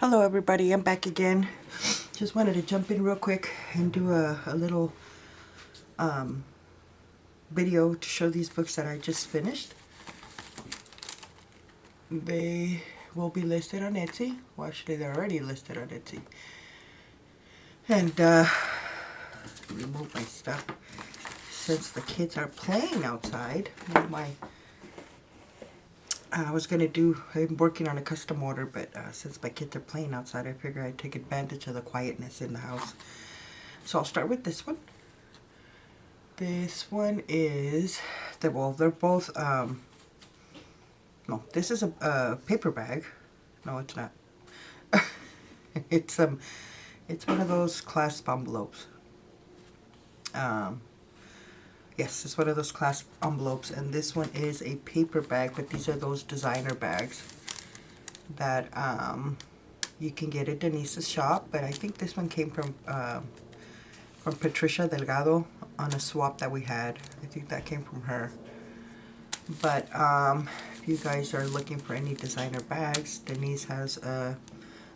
Hello everybody, I'm back again. Just wanted to jump in real quick and do a little video to show these books that I just finished. They will be listed on Etsy. Well, actually they're already listed on Etsy. And remove my stuff. Since the kids are playing outside, I'm working on a custom order, but since my kids are playing outside, I figure I'd take advantage of the quietness in the house. So I'll start with this one. This one is, they're both, no, this is a paper bag. No, it's not. It's one of those clasp envelopes. Yes, it's one of those clasp envelopes, and this one is a paper bag, but these are those designer bags that you can get at Denise's shop, but I think this one came from Patricia Delgado on a swap that we had. I think that came from her. But if you guys are looking for any designer bags, Denise has a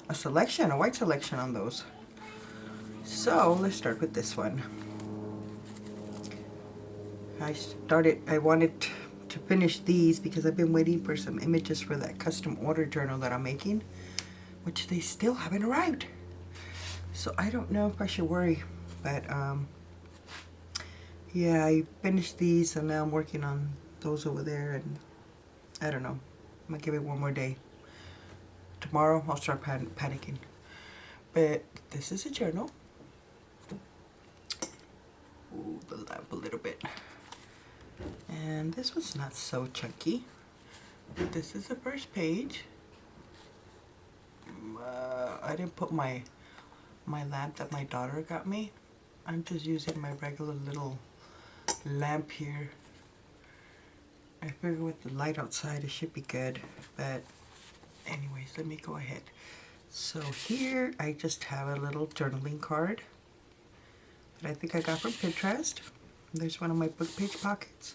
white selection on those. So let's start with this one. I wanted to finish these because I've been waiting for some images for that custom order journal that I'm making, which they still haven't arrived. So I don't know if I should worry, but yeah, I finished these and now I'm working on those over there, and I don't know. I'm gonna give it one more day. Tomorrow I'll start panicking. But this is a journal. Ooh, the lamp a little bit. And this one's not so chunky. But this is the first page. I didn't put my lamp that my daughter got me. I'm just using my regular little lamp here. I figure with the light outside it should be good, but anyways, let me go ahead. So here I just have a little journaling card that I think I got from Pinterest. There's one of my book page pockets.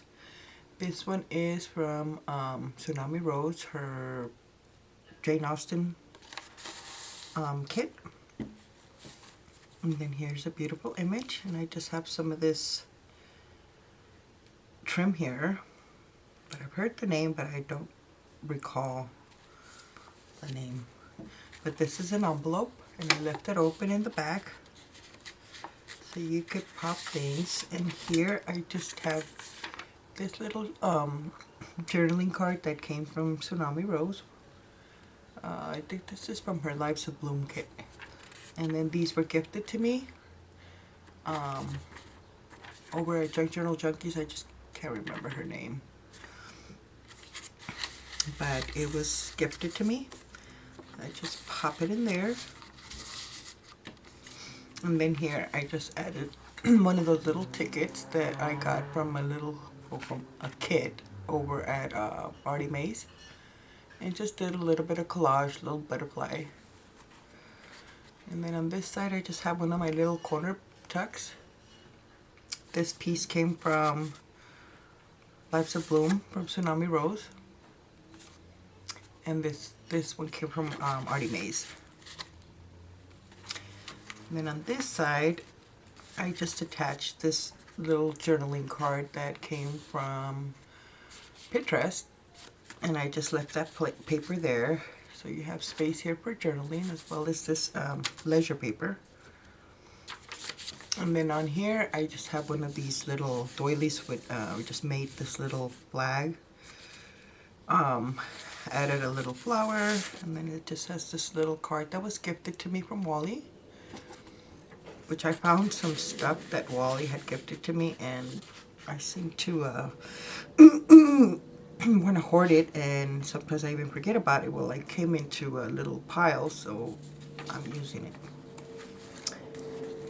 This one is from Tsunami Rose, her Jane Austen kit. And then here's a beautiful image, and I just have some of this trim here. But I've heard the name, but I don't recall the name. But this is an envelope, and I left it open in the back so you could pop things. And here I just have this little journaling card that came from Tsunami Rose. I think this is from her Lives of Bloom kit. And then these were gifted to me over at Junk Journal Junkies. I just can't remember her name, but it was gifted to me. I just pop it in there, and then here I just added one of those little tickets that I got from from a kid over at Artie Mays, and just did a little bit of collage, little butterfly. And then on this side I just have one of my little corner tucks. This piece came from Lives of Bloom from Tsunami Rose, and this one came from Artie Mays. And then on this side I just attached this little journaling card that came from Pinterest, and I just left that paper there, so you have space here for journaling as well as this leisure paper. And then on here I just have one of these little doilies with we just made this little flag. Added a little flower, and then it just has this little card that was gifted to me from Wally, which I found some stuff that Wally had gifted to me, and I seem to want to hoard it, and sometimes I even forget about it. Well, it came into a little pile, so I'm using it.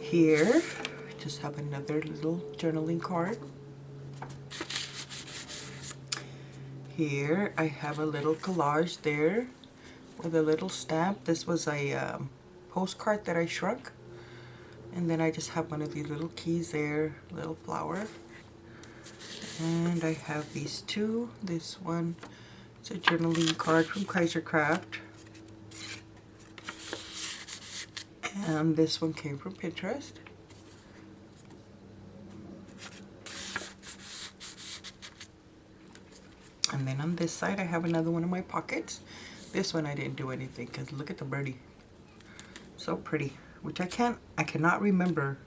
Here, I just have another little journaling card. Here, I have a little collage there with a little stamp. This was a postcard that I shrunk. And then I just have one of these little keys there, little flower. And I have these two. This one is a journaling card from Kaiser Craft. And this one came from Pinterest. And then on this side I have another one in my pockets. This one I didn't do anything because look at the birdie. So pretty. Which I cannot remember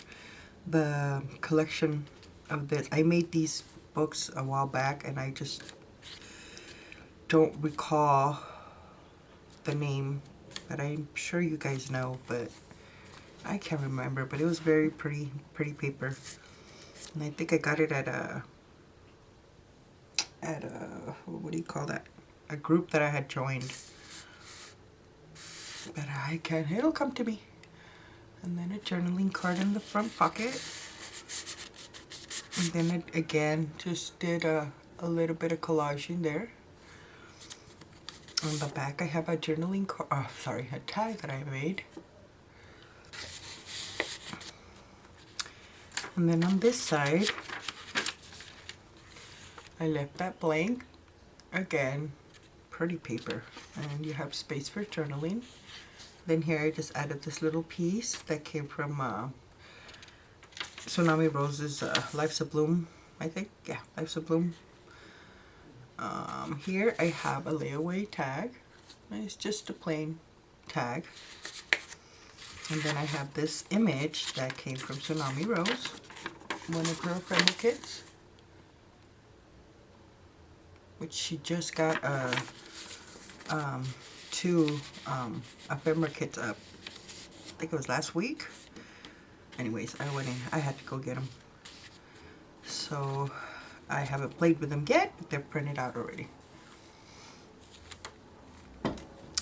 the collection of this. I made these books a while back and I just don't recall the name. But I'm sure you guys know, but I can't remember. But it was very pretty paper. And I think I got it at a what do you call that? A group that I had joined. But I can't, it'll come to me. And then a journaling card in the front pocket. And then it, again, just did a little bit of collaging there. On the back I have a journaling card, a tag that I made. And then on this side, I left that blank. Again, pretty paper. And you have space for journaling. Then here I just added this little piece that came from Tsunami Rose's Life's a Bloom, I think. Yeah, Life's a Bloom. Here I have a layaway tag. It's just a plain tag. And then I have this image that came from Tsunami Rose, one of her friendly kits, which she just got two ephemera kits up. I think it was last week. Anyways, I went in. I had to go get them. So I haven't played with them yet, but they're printed out already.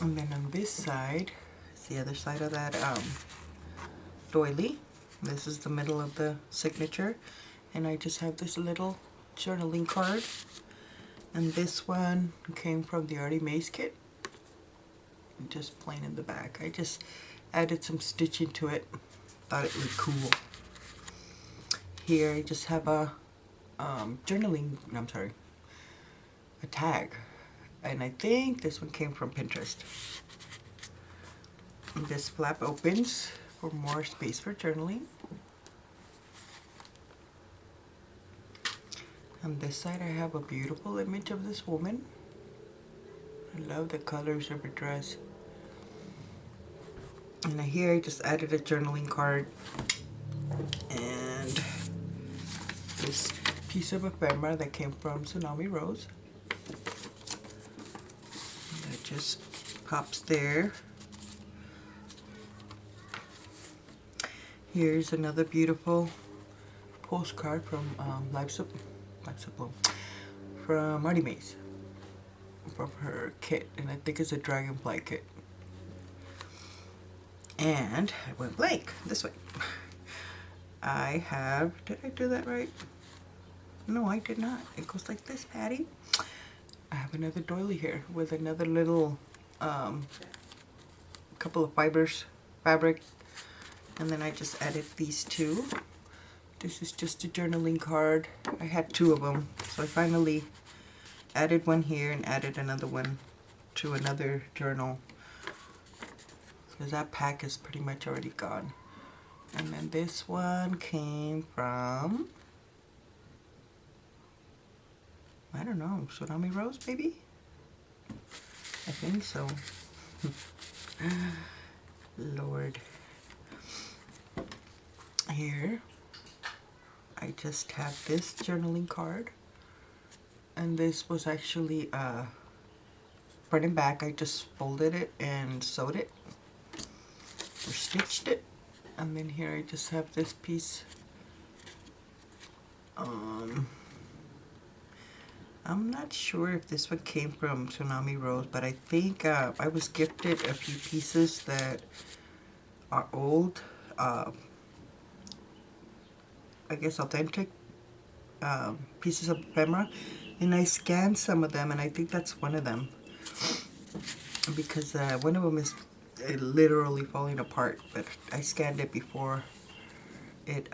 And then on this side, it's the other side of that doily. This is the middle of the signature. And I just have this little journaling card. And this one came from the Artie Mays kit. Just plain in the back. I just added some stitching to it. Thought it looked cool. Here I just have a a tag. And I think this one came from Pinterest. And this flap opens for more space for journaling. On this side I have a beautiful image of this woman. I love the colors of her dress. And here I just added a journaling card and this piece of ephemera that came from Tsunami Rose. And that just pops there. Here's another beautiful postcard from Life's a Bloom from Artie Mays, from her kit, and I think it's a dragonfly kit. And I went blank this way. I have, did I do that right? No, I did not. It goes like this, Patty. I have another doily here with another little couple of fabric, and then I just added these two. This is just a journaling card. I had two of them, so I finally added one here and added another one to another journal, because that pack is pretty much already gone. And then this one came from, I don't know, Tsunami Rose, maybe? I think so. Lord. Here, I just have this journaling card. And this was actually front and back. I just folded it and sewed it. Or stitched it. And then here I just have this piece. I'm not sure if this one came from Tsunami Rose, but I think I was gifted a few pieces that are old, I guess authentic pieces of ephemera, and I scanned some of them, and I think that's one of them, because one of them is literally falling apart, but I scanned it before it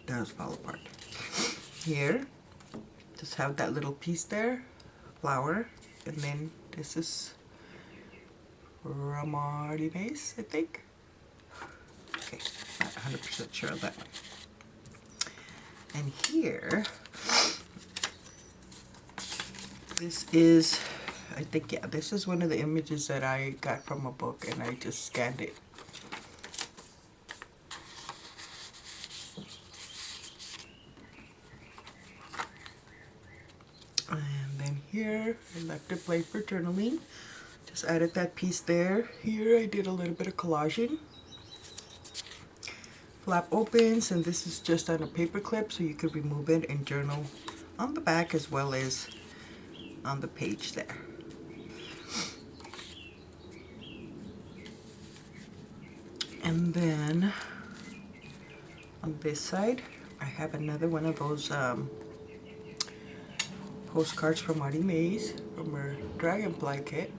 does fall apart. Here, just have that little piece there, flower, and then this is from Artie Mays, I think. Okay, not 100% sure of that one. And here, this is, I think, yeah, this is one of the images that I got from a book, and I just scanned it. And then here, electric plate for journaling. Just added that piece there. Here I did a little bit of collaging. Flap opens, and this is just on a paper clip, so you could remove it and journal on the back as well as on the page there. And then on this side, I have another one of those postcards from Marty Mays from her Dragonfly kit.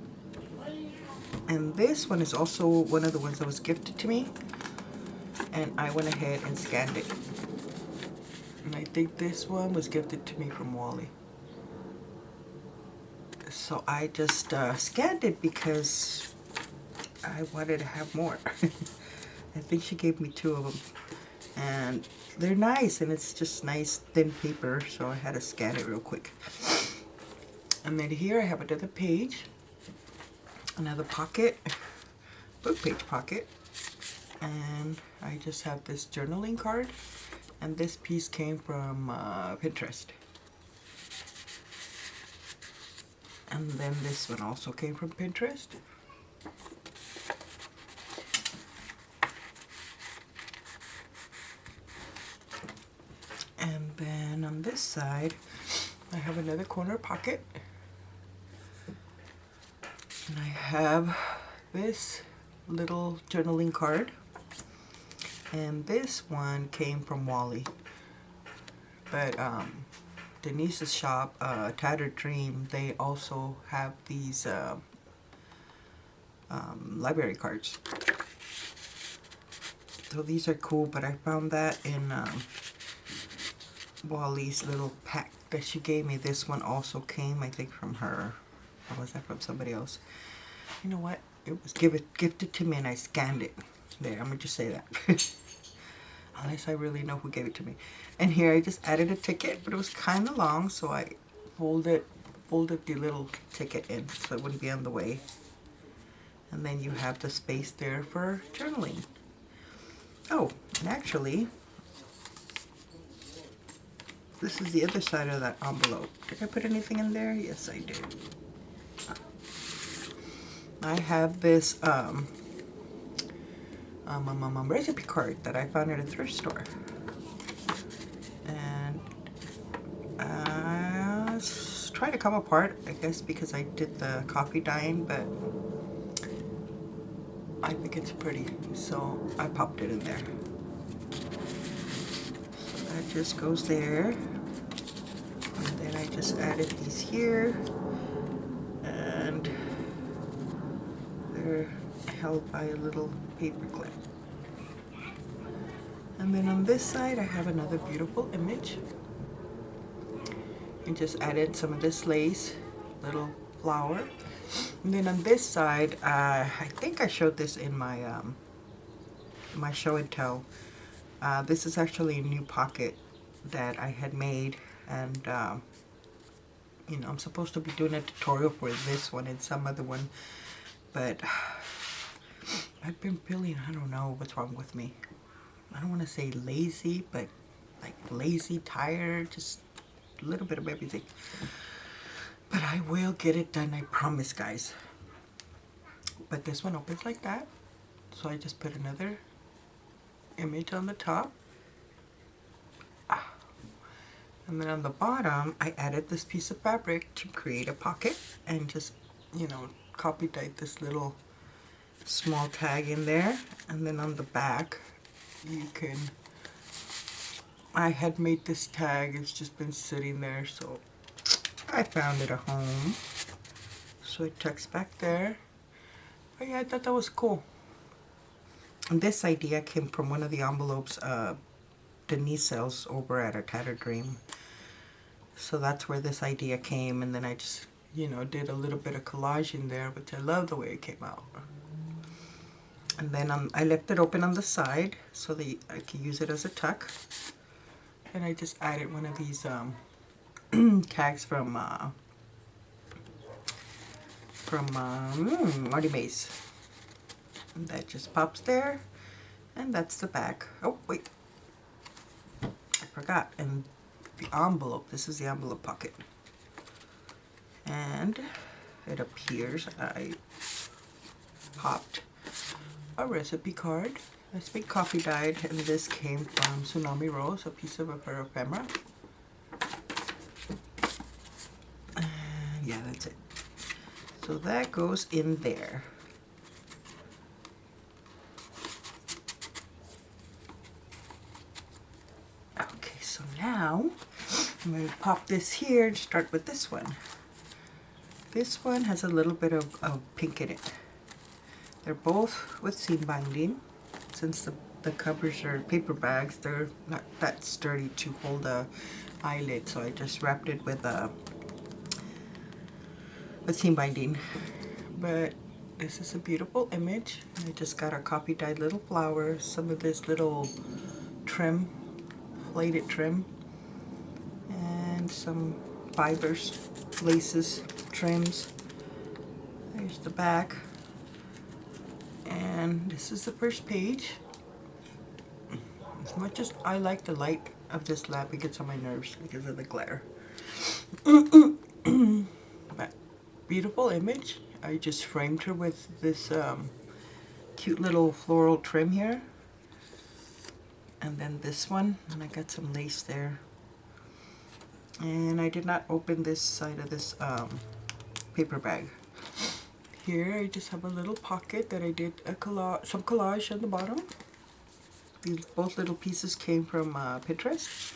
And this one is also one of the ones that was gifted to me, and I went ahead and scanned it. And I think this one was gifted to me from Wally. So I just scanned it because I wanted to have more. I think she gave me 2 of them. And they're nice, and it's just nice thin paper, so I had to scan it real quick. And then here I have another page, another pocket, book page pocket, and I just have this journaling card, and this piece came from Pinterest. And then this one also came from Pinterest. And then on this side, I have another corner pocket. And I have this little journaling card. And this one came from Wally. But Denise's shop, Tattered Dream, they also have these library cards. So these are cool, but I found that in Wally's little pack that she gave me. This one also came, I think, from her. Or was that from somebody else? You know what? It was gifted to me, and I scanned it. There, I'm going to just say that. Unless I really know who gave it to me. And here I just added a ticket, but it was kind of long, so I folded the little ticket in so it wouldn't be on the way. And then you have the space there for journaling. Oh, and actually, this is the other side of that envelope. Did I put anything in there? Yes, I did. I have this recipe card that I found at a thrift store. And it's trying to come apart, I guess, because I did the coffee dyeing, but I think it's pretty, so I popped it in there. So that just goes there. And then I just added these here. And they're held by a little paper clip. And then on this side I have another beautiful image. And just added some of this lace, little flower. And then on this side, I think I showed this in my my show and tell. This is actually a new pocket that I had made, and you know, I'm supposed to be doing a tutorial for this one and some other one, but I've been feeling, I don't know what's wrong with me. I don't want to say lazy, but like lazy, tired, just a little bit of everything. But I will get it done, I promise, guys. But this one opens like that. So I just put another image on the top. And then on the bottom, I added this piece of fabric to create a pocket and just, you know, copy dyed this little small tag in there. And then on the back, you can, I had made this tag, it's just been sitting there, so I found it a home. So it tucks back there. But yeah, I thought that was cool. And this idea came from one of the envelopes Denise sells over at a Tattered Dream. So that's where this idea came, and then I just, you know, did a little bit of collage in there, which I love the way it came out. And then I left it open on the side so that I can use it as a tuck. And I just added one of these tags from Marty Mays. And that just pops there, and that's the back. Oh wait, I forgot. And the envelope. This is the envelope pocket, and it appears I popped a recipe card. This big coffee dyed, and this came from Tsunami Rose, a piece of her ephemera. And yeah, that's it. So that goes in there. Okay, so now I'm going to pop this here and start with this one. This one has a little bit of pink in it. They're both with seam binding. Since the covers are paper bags, they're not that sturdy to hold a eyelid, so I just wrapped it with seam binding. But this is a beautiful image. I just got a copy dyed little flowers, some of this little trim, plaited trim, and some fibers, laces, trims. There's the back. And this is the first page. As much as I like the light of this lamp, it gets on my nerves because of the glare. But beautiful image. I just framed her with this cute little floral trim here. And then this one, and I got some lace there. And I did not open this side of this paper bag. Here I just have a little pocket that I did some collage on the bottom. These both little pieces came from Pinterest.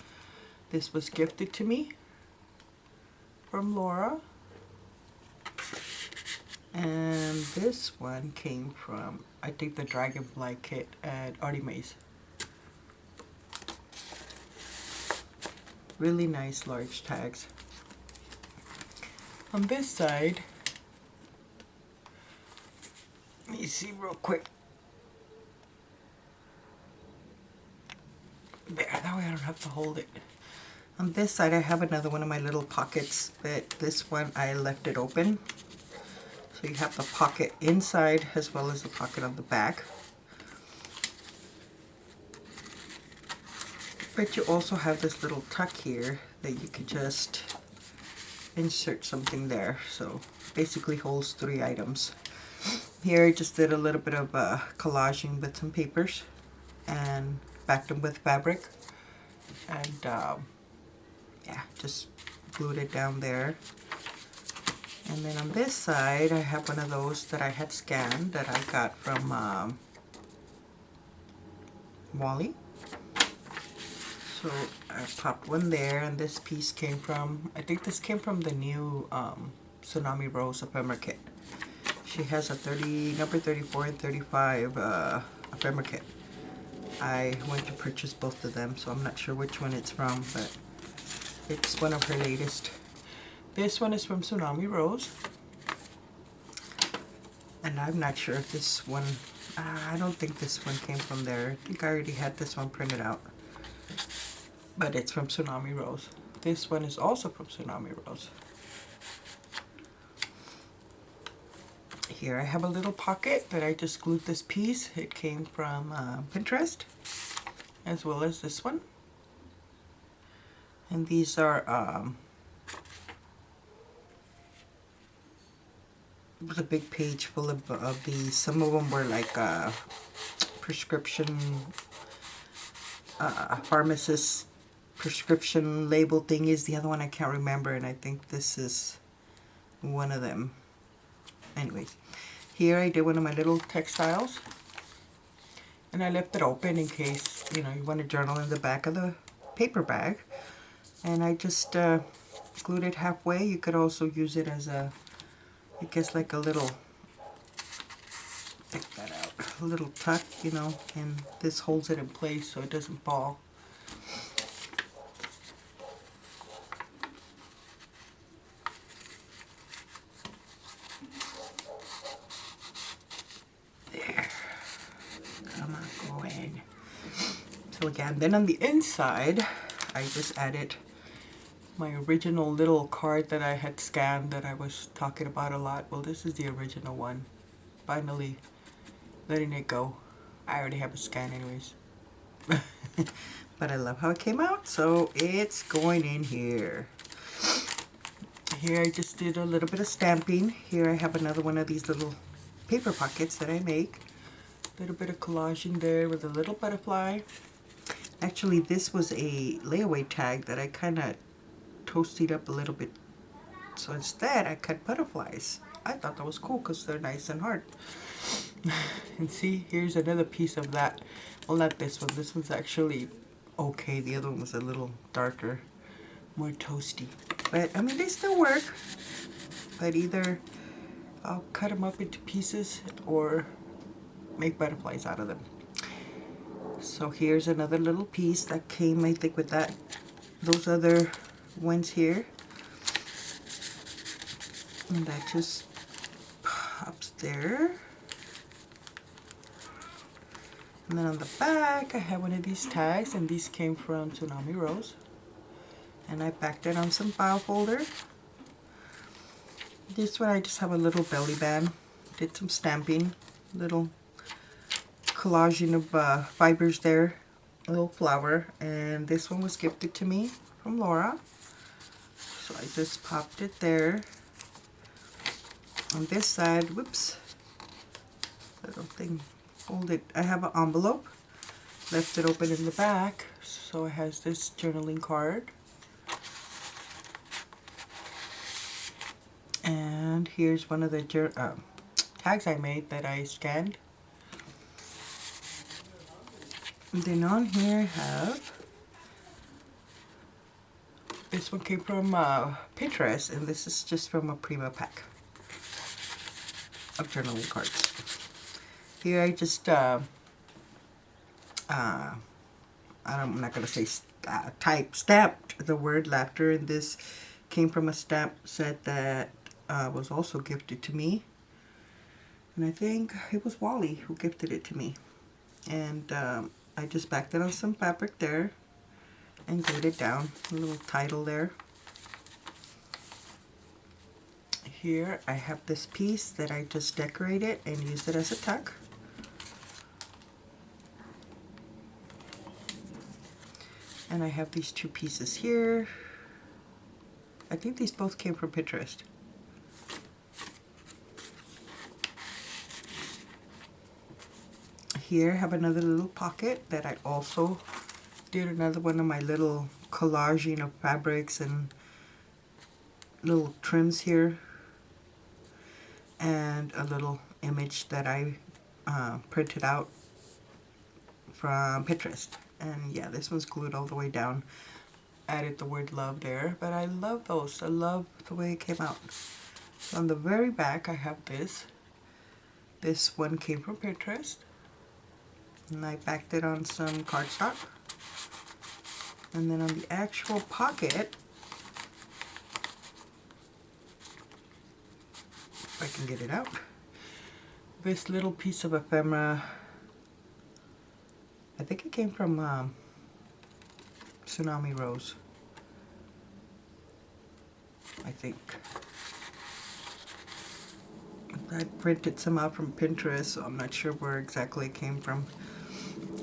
This was gifted to me from Laura. And this one came from, I think, the Dragonfly kit at Artie Mays. Really nice large tags. On this side, let me see real quick. There, that way I don't have to hold it. On this side I have another one of my little pockets, but this one I left it open. So you have the pocket inside as well as the pocket on the back. But you also have this little tuck here that you can just insert something there. So basically holds 3 items. Here I just did a little bit of collaging with some papers and backed them with fabric, and yeah, just glued it down there. And then on this side I have one of those that I had scanned that I got from Wally. So I popped one there, and this piece came from, I think this came from the new Tsunami Rose ephemera kit. She has a number 34 and 35 ephemera kit. I went to purchase both of them, so I'm not sure which one it's from, but it's one of her latest. This one is from Tsunami Rose. And I'm not sure if this one, I don't think this one came from there. I think I already had this one printed out. But it's from Tsunami Rose. This one is also from Tsunami Rose. Here I have a little pocket that I just glued this piece. It came from Pinterest, as well as this one. And these are it was a big page full of these. Some of them were like prescription pharmacist prescription label thingies. The other one I can't remember, and I think this is one of them. Anyways, here I did one of my little textiles, and I left it open in case, you know, you want to journal in the back of the paper bag. And I just glued it halfway. You could also use it as a, I guess, like a little, take that out, a little tuck, you know, and this holds it in place so it doesn't fall. There. again. Then on the inside, I just added my original little card that I had scanned that I was talking about a lot. Well, this is the original one. Finally letting it go. I already have a scan anyways. But I love how it came out, so it's going in here. Here I just did a little bit of stamping. Here I have another one of these little paper pockets that I make. A little bit of collage in there with a little butterfly. Actually, this was a layaway tag that I kind of toasted up a little bit. So instead, I cut butterflies. I thought that was cool because they're nice and hard. And see, here's another piece of that. Well, not this one. This one's actually okay. The other one was a little darker, more toasty. But, I mean, they still work. But either I'll cut them up into pieces or make butterflies out of them. So here's another little piece that came, I think, with those other ones here. And that just pops there. And then on the back, I have one of these tags, and these came from Tsunami Rose. And I backed it on some file folder. This one, I just have a little belly band. Did some stamping, little collaging of fibers there, a little flower. And this one was gifted to me from Laura. So I just popped it there. On this side, whoops, little thing folded. I have an envelope, left it open in the back, so it has this journaling card. And here's one of the tags I made that I scanned. And then on here I have, this one came from Pinterest, and this is just from a Prima pack of journaling cards. Here I just, I'm not going to say stamped the word laughter, and this came from a stamp set that was also gifted to me. And I think it was Wally who gifted it to me. And I just backed it on some fabric there and glued it down, a little title there. Here I have this piece that I just decorated and used it as a tuck. And I have these two pieces here. I think these both came from Pinterest. Here I have another little pocket that I also did another one of my little collaging of fabrics and little trims here. And a little image that I printed out from Pinterest. And yeah, this one's glued all the way down. Added the word love there, but I love those. I love the way it came out. So on the very back I have this. This one came from Pinterest. And I backed it on some cardstock. And then on the actual pocket, if I can get it out, this little piece of ephemera, I think it came from Tsunami Rose, I think. I printed some out from Pinterest, so I'm not sure where exactly it came from.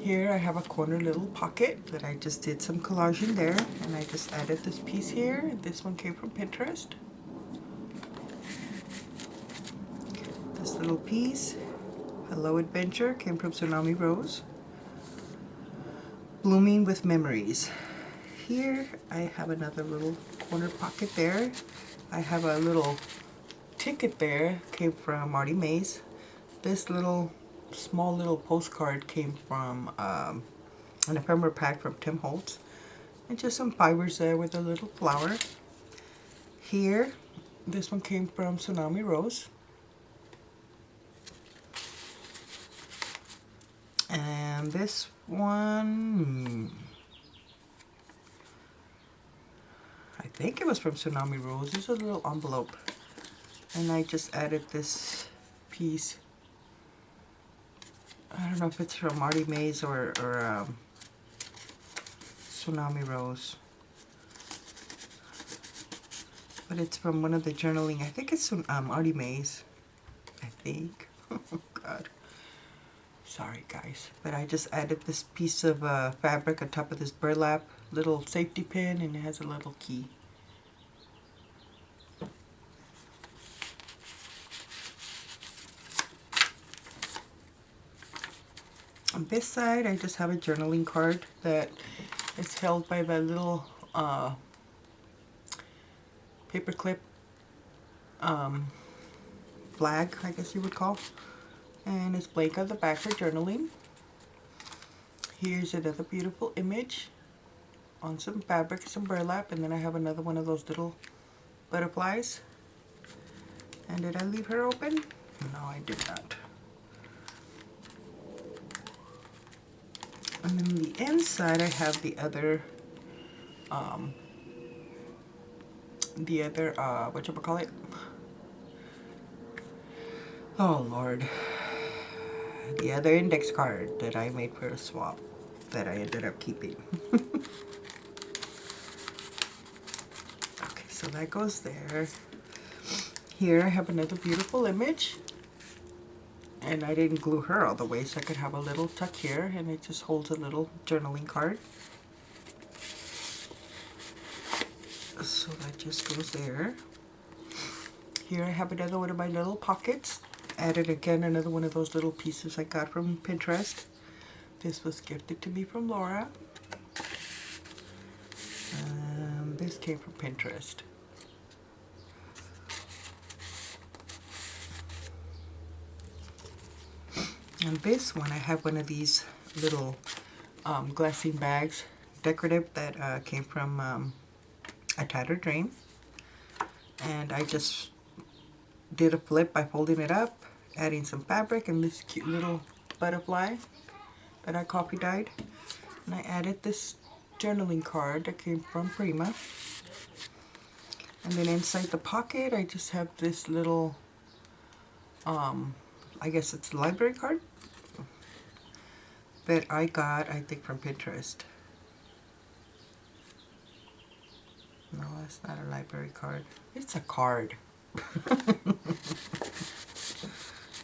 Here I have a corner little pocket that I just did some collaging there, and I just added this piece here. This one came from Pinterest. This little piece, Hello Adventure, came from Tsunami Rose. Blooming with Memories. Here I have another little corner pocket there. I have a little ticket there, came from Marty Mays. This little small little postcard came from an ephemera pack from Tim Holtz. And just some fibers there with a little flower. Here, this one came from Tsunami Rose. And this one, I think it was from Tsunami Rose. This is a little envelope. And I just added this piece. I don't know if it's from Marty Mays or Tsunami Rose. But it's from one of the journaling. I think it's from Artie Mae's. I think. Oh God. Sorry guys. But I just added this piece of fabric on top of this burlap little safety pin, and it has a little key. On this side, I just have a journaling card that is held by the little paperclip flag, I guess you would call. And it's blank on the back for journaling. Here's another beautiful image on some fabric, some burlap, and then I have another one of those little butterflies. And did I leave her open? No, I did not. And then the inside, I have the other whatchamacallit? Oh Lord. The other index card that I made for the swap that I ended up keeping. Okay, so that goes there. Here I have another beautiful image. And I didn't glue her all the way, so I could have a little tuck here, and it just holds a little journaling card. So that just goes there. Here I have another one of my little pockets. Added again another one of those little pieces I got from Pinterest. This was gifted to me from Laura. This came from Pinterest. And this one, I have one of these little glassine bags, decorative, that came from A Tattered Dream. And I just did a flip by folding it up, adding some fabric and this cute little butterfly that I copy dyed. And I added this journaling card that came from Prima. And then inside the pocket, I just have this little, I guess it's a library card that I got, I think, from Pinterest. No, that's not a library card. It's a card.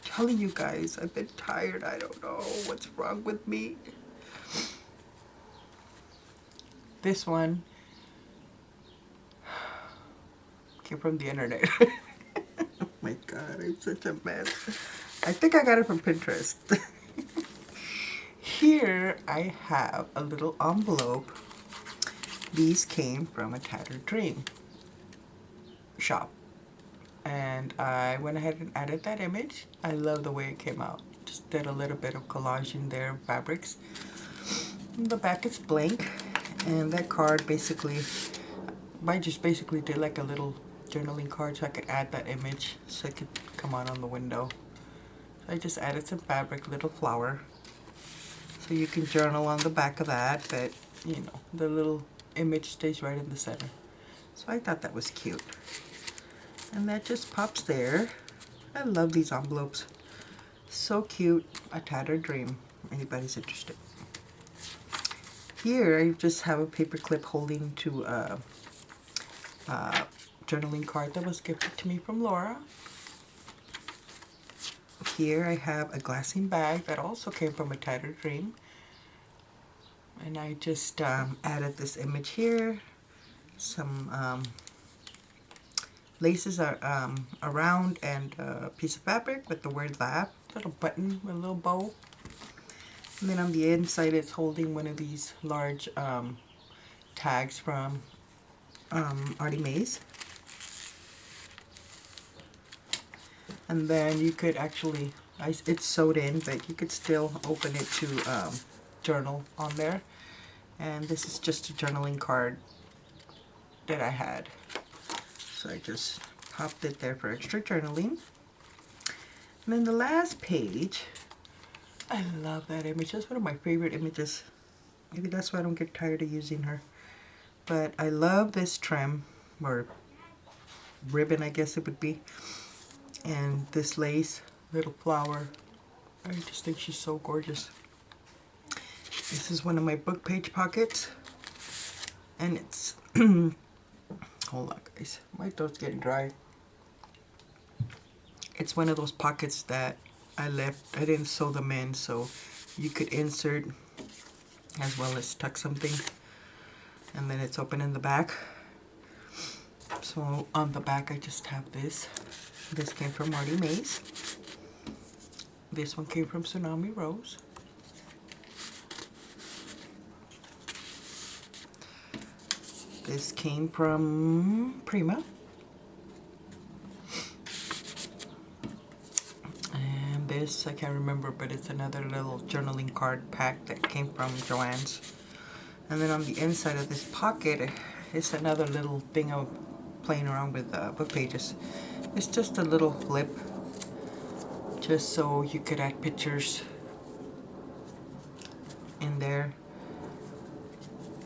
Telling you guys, I've been tired. I don't know what's wrong with me. This one came from the internet. Oh my God, I'm such a mess. I think I got it from Pinterest. Here I have a little envelope. These came from A Tattered Dream shop. And I went ahead and added that image. I love the way it came out. Just did a little bit of collage in there, fabrics. The back is blank. And that card basically, I just basically did like a little journaling card so I could add that image so it could come out on the window. So I just added some fabric, little flower. So you can journal on the back of that, but you know, the little image stays right in the center. So I thought that was cute. And that just pops there. I love these envelopes. So cute. A Tattered Dream. Anybody's interested. Here I just have a paper clip holding to a journaling card that was gifted to me from Laura. Here I have a glassine bag that also came from A Tattered Dream. And I just added this image here. Some laces are around, and a piece of fabric with the word laugh. Little button with a little bow. And then on the inside it's holding one of these large tags from Artie Mae's. And then you could actually, it's sewed in, but you could still open it to journal on there. And this is just a journaling card that I had. So I just popped it there for extra journaling. And then the last page, I love that image. That's one of my favorite images. Maybe that's why I don't get tired of using her. But I love this trim, or ribbon I guess it would be. And this lace, little flower. I just think she's so gorgeous. This is one of my book page pockets. And it's hold on guys, my throat's getting dry. It's one of those pockets that I didn't sew them in, so you could insert as well as tuck something, and then it's open in the back. So on the back I just have this. This came from Marty Mays. This one came from Tsunami Rose. This came from Prima. And this, I can't remember, but it's another little journaling card pack that came from Joann's. And then on the inside of this pocket, it's another little thing of playing around with book pages. It's just a little flip, just so you could add pictures in there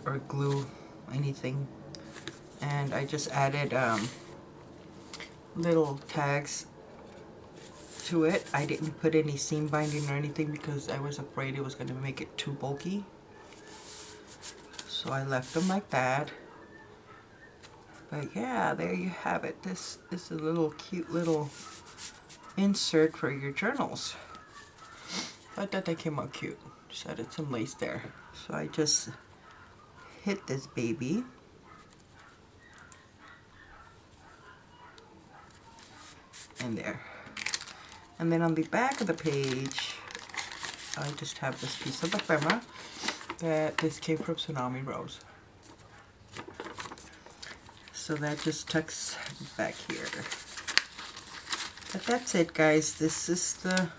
or glue anything. And I just added little tags to it. I didn't put any seam binding or anything because I was afraid it was going to make it too bulky. So I left them like that. But yeah, there you have it. This is a little cute little insert for your journals. I thought that came out cute. Just added some lace there. So I just hit this baby. In there. And then on the back of the page, I just have this piece of ephemera that this came from Tsunami Rose. So that just tucks back here. But that's it guys, this is the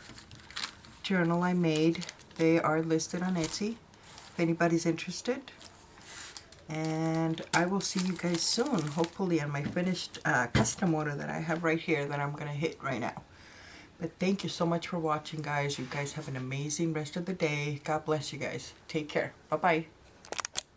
journal I made. They are listed on Etsy if anybody's interested. And I will see you guys soon, hopefully on my finished custom order that I have right here that I'm going to hit right now. But thank you so much for watching guys. You guys have an amazing rest of the day. God bless you guys. Take care. Bye-bye.